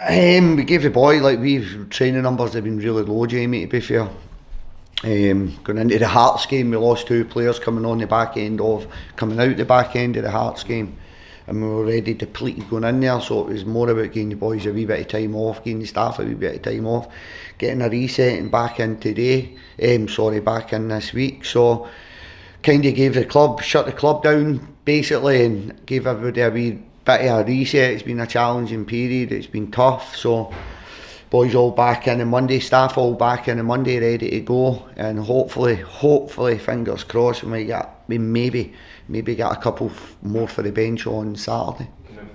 We gave the boy, we've training numbers have been really low, Jamie, to be fair. Going into the Hearts game, we lost two players coming out the back end of the Hearts game, and we were already depleted going in there. So it was more about giving the boys a wee bit of time off, giving the staff a wee bit of time off, getting a reset and back in today. Back in this week. So kind of shut the club down basically, and gave everybody a wee bit of a reset. It's been a challenging period. It's been tough. So boys all back in on Monday, staff all back in on Monday, ready to go, and hopefully, fingers crossed, we maybe get a couple more for the bench on Saturday.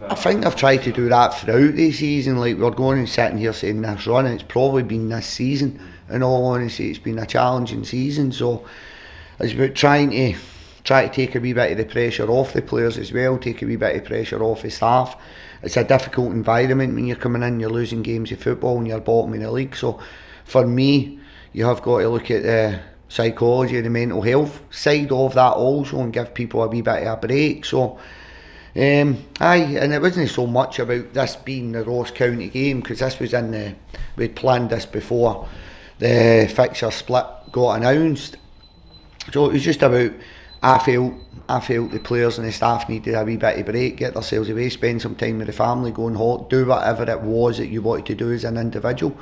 I think I've tried to do that throughout the season. Like, we're going and sitting here saying this run, it's probably been this season. In all honesty, it's been a challenging season. So it's about trying to take a wee bit of the pressure off the players as well, take a wee bit of pressure off the staff. It's a difficult environment when you're coming in, you're losing games of football and you're bottom in the league. So for me, you have got to look at the psychology, the mental health side of that also, and give people a wee bit of a break. So and it wasn't so much about this being the Ross County game, because this was we'd planned this before the fixture split got announced. So it was just about, I felt the players and the staff needed a wee bit of break, get themselves away, spend some time with the family, go and do whatever it was that you wanted to do as an individual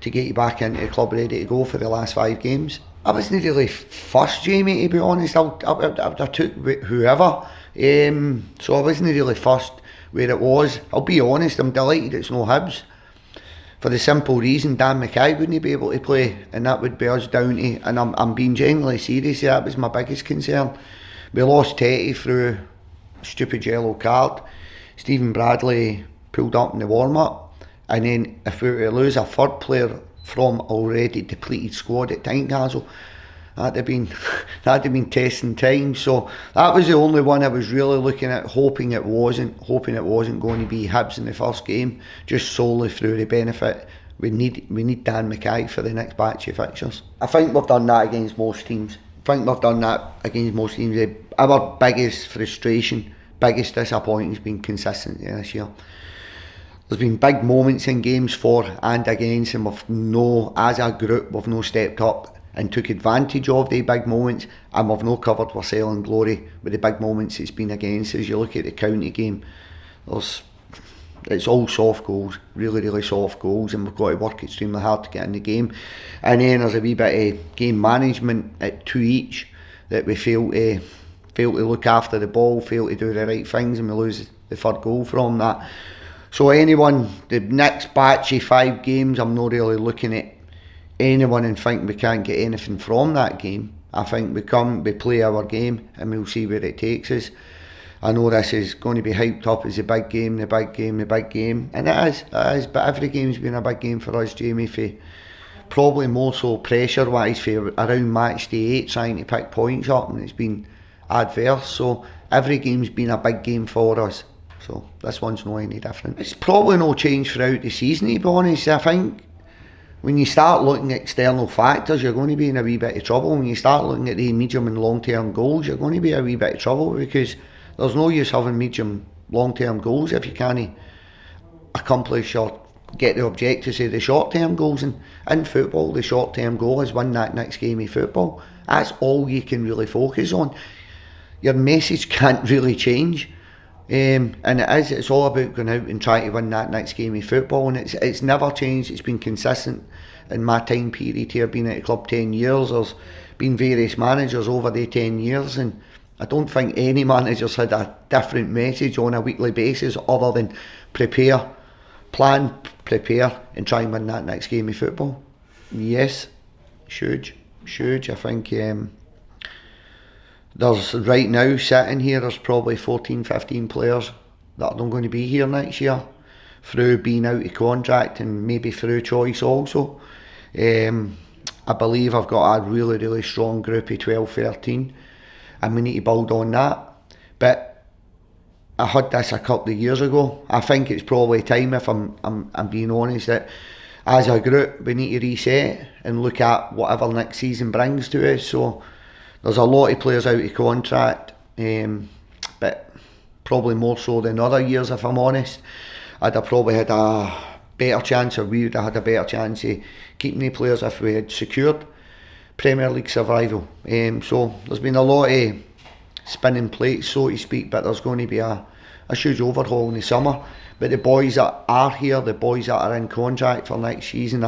to get you back into the club ready to go for the last 5 games. I wasn't really fussed, Jamie, to be honest. I took whoever, so I wasn't really fussed where it was. I'll be honest, I'm delighted it's no Hibs, for the simple reason Dan Mackay wouldn't be able to play, and that would be us down to, and I'm being genuinely serious, that was my biggest concern. We lost Tetty through a stupid yellow card. Stephen Bradley pulled up in the warm-up, and then if we were to lose a third player from already depleted squad at Tynecastle, that'd have been testing time. So that was the only one I was really looking at, hoping it wasn't going to be Hibs in the first game, just solely through the benefit. We need Dan Mackay for the next batch of fixtures. I think we've done that against most teams. Our biggest frustration, biggest disappointment has been consistency this year. There's been big moments in games for and against, and as a group, we've no stepped up and took advantage of the big moments, and we've no covered ourselves in glory with the big moments it's been against. As you look at the county game, it's all soft goals, really soft goals, and we've got to work extremely hard to get in the game. And then there's a wee bit of game management at 2 each that we fail to look after the ball, fail to do the right things, and we lose the third goal from that. So the next batch of 5 games, I'm not really looking at anyone and thinking we can't get anything from that game. I think we play our game, and we'll see where it takes us. I know this is going to be hyped up as the big game, and it is, but every game's been a big game for us, Jamie, for probably more so pressure-wise for around match day 8, trying to pick points up, and it's been adverse. So every game's been a big game for us. So this one's not any different. It's probably no change throughout the season, to be honest. I think when you start looking at external factors, you're going to be in a wee bit of trouble. When you start looking at the medium and long-term goals, you're going to be in a wee bit of trouble, because there's no use having medium long-term goals if you can't accomplish or get the objectives of the short-term goals. And in football, the short-term goal is win that next game of football. That's all you can really focus on. Your message can't really change. And it's all about going out and trying to win that next game of football, and it's never changed. It's been consistent in my time period here, being at the club 10 years. There's been various managers over the 10 years, and I don't think any manager's had a different message on a weekly basis other than prepare, and try and win that next game of football. Yes, huge. I think there's right now sitting here, there's probably 14-15 players that are not going to be here next year, through being out of contract and maybe through choice also. I believe I've got a really strong group of 12-13, and we need to build on that. But I heard this a couple of years ago. I think it's probably time, if I'm being honest, that as a group we need to reset and look at whatever next season brings to us. So there's a lot of players out of contract, but probably more so than other years, if I'm honest. I'd have probably had a better chance, or we would have had a better chance of keeping the players if we had secured Premier League survival. So there's been a lot of spinning plates, so to speak, but there's going to be a huge overhaul in the summer. But the boys that are here, the boys that are in contract for next season,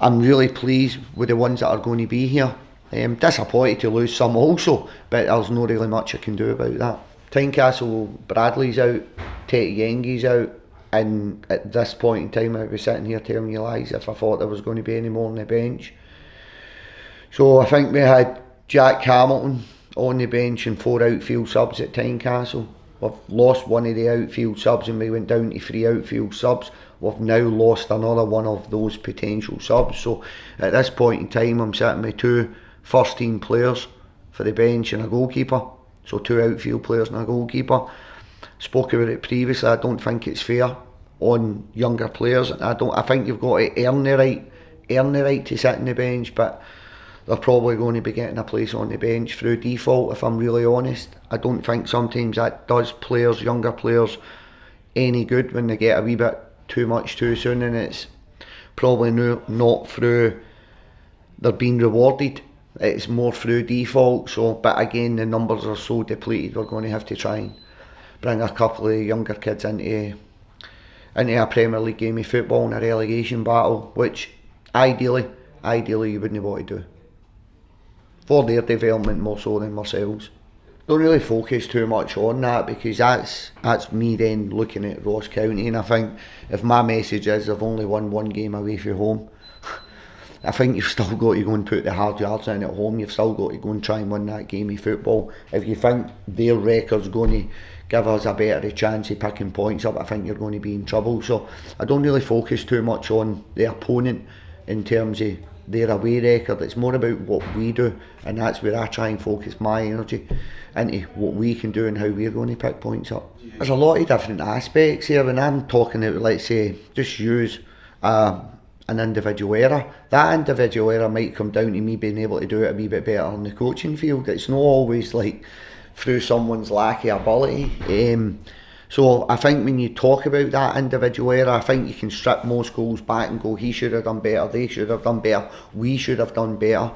I'm really pleased with the ones that are going to be here. Disappointed to lose some also, but there's not really much I can do about that. Tynecastle, Bradley's out, Tete Yengi's out, and at this point in time I'd be sitting here telling you lies if I thought there was going to be any more on the bench. So I think we had Jack Hamilton on the bench and 4 outfield subs at Tynecastle. We've lost one of the outfield subs and we went down to 3 outfield subs. We've now lost another one of those potential subs. So at this point in time I'm sitting with 2 first team players for the bench and a goalkeeper. So 2 outfield players and a goalkeeper. Spoke about it previously, I don't think it's fair on younger players. I think you've got to earn the right to sit on the bench, but they're probably going to be getting a place on the bench through default, if I'm really honest. I don't think sometimes that does younger players, any good when they get a wee bit too much too soon, and it's probably not through they're being rewarded. It's more through default. So, but again, the numbers are so depleted, we're going to have to try and bring a couple of younger kids into a Premier League game of football in a relegation battle, which ideally you wouldn't want to do. For their development more so than ourselves. Don't really focus too much on that, because that's me then looking at Ross County, and I think if my message is they've only won 1 game away from home, I think you've still got to go and put the hard yards in at home. You've still got to go and try and win that game of football. If you think their record's going to give us a better chance of picking points up, I think you're going to be in trouble. So I don't really focus too much on the opponent in terms of their away record. It's more about what we do, and that's where I try and focus my energy into what we can do and how we're going to pick points up. There's a lot of different aspects here. When I'm talking about, let's say, just use an individual error, that individual error might come down to me being able to do it a wee bit better on the coaching field. It's not always like through someone's lack of ability. So I think when you talk about that individual error, I think you can strip most goals back and go, he should have done better, they should have done better, we should have done better.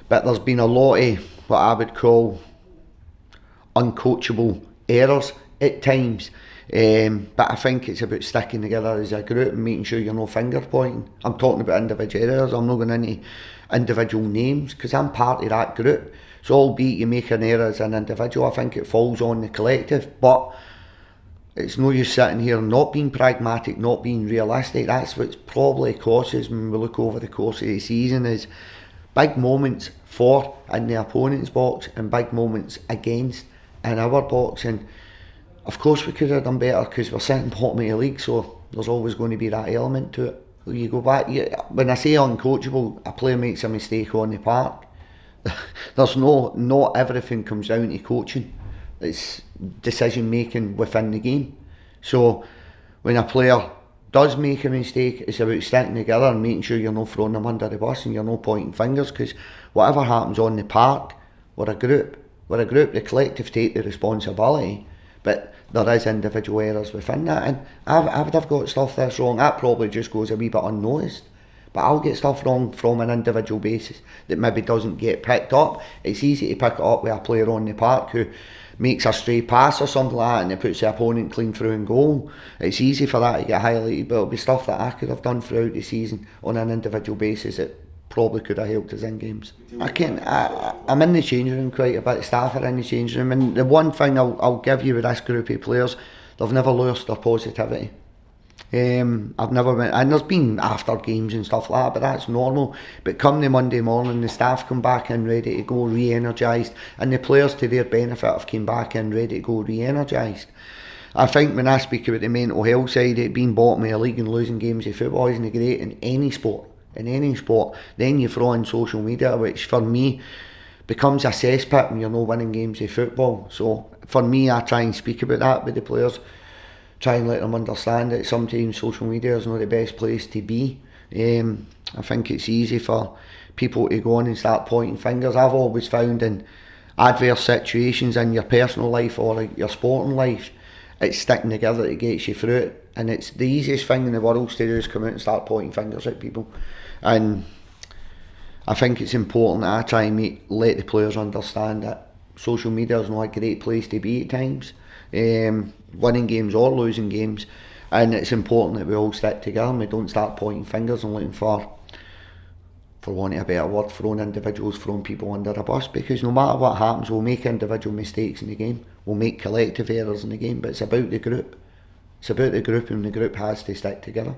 But there's been a lot of what I would call uncoachable errors at times. But I think it's about sticking together as a group and making sure you're no finger pointing. I'm talking about individual errors, I'm not going into individual names, because I'm part of that group. So albeit you make an error as an individual, I think it falls on the collective. But it's no use sitting here not being pragmatic, not being realistic. That's what's probably causes when we look over the course of the season, is big moments for in the opponent's box and big moments against in our box. And of course we could have done better because we're sitting bottom of the league, so there's always going to be that element to it. You go back, when I say uncoachable, a player makes a mistake on the park. There's not everything comes down to coaching. It's decision making within the game. So when a player does make a mistake, it's about sticking together and making sure you're not throwing them under the bus and you're not pointing fingers, because whatever happens on the park, we're a group, the collective take the responsibility, but there is individual errors within that, and I would have got stuff that's wrong. That probably just goes a wee bit unnoticed, but I'll get stuff wrong from an individual basis that maybe doesn't get picked up. It's easy to pick it up with a player on the park who makes a stray pass or something like that and it puts the opponent clean through and goal. It's easy for that to get highlighted, but it'll be stuff that I could have done throughout the season on an individual basis that probably could have helped us in games. I'm in the changing room quite a bit, staff are in the changing room, and the one thing I'll give you with this group of players, they've never lost their positivity. I've never been, and there's been after games and stuff like that, but that's normal. But come the Monday morning, the staff come back in ready to go, re-energised, and the players, to their benefit, have come back in ready to go, re-energised. I think when I speak about the mental health side, it being bottom of the league and losing games of football isn't great in any sport. Then you throw in social media, which for me becomes a cesspit when you're not winning games of football. So for me, I try and speak about that with the players, try and let them understand that sometimes social media is not the best place to be. I think it's easy for people to go on and start pointing fingers. I've always found in adverse situations in your personal life or your sporting life, it's sticking together that gets you through it. And it's the easiest thing in the world to do is come out and start pointing fingers at people. And I think it's important that I try and let the players understand that social media is not a great place to be at times, winning games or losing games, and it's important that we all stick together and we don't start pointing fingers and looking for want of a better word, throwing people under the bus, because no matter what happens, we'll make individual mistakes in the game, we'll make collective errors in the game, but it's about the group. It's about the group, and the group has to stick together.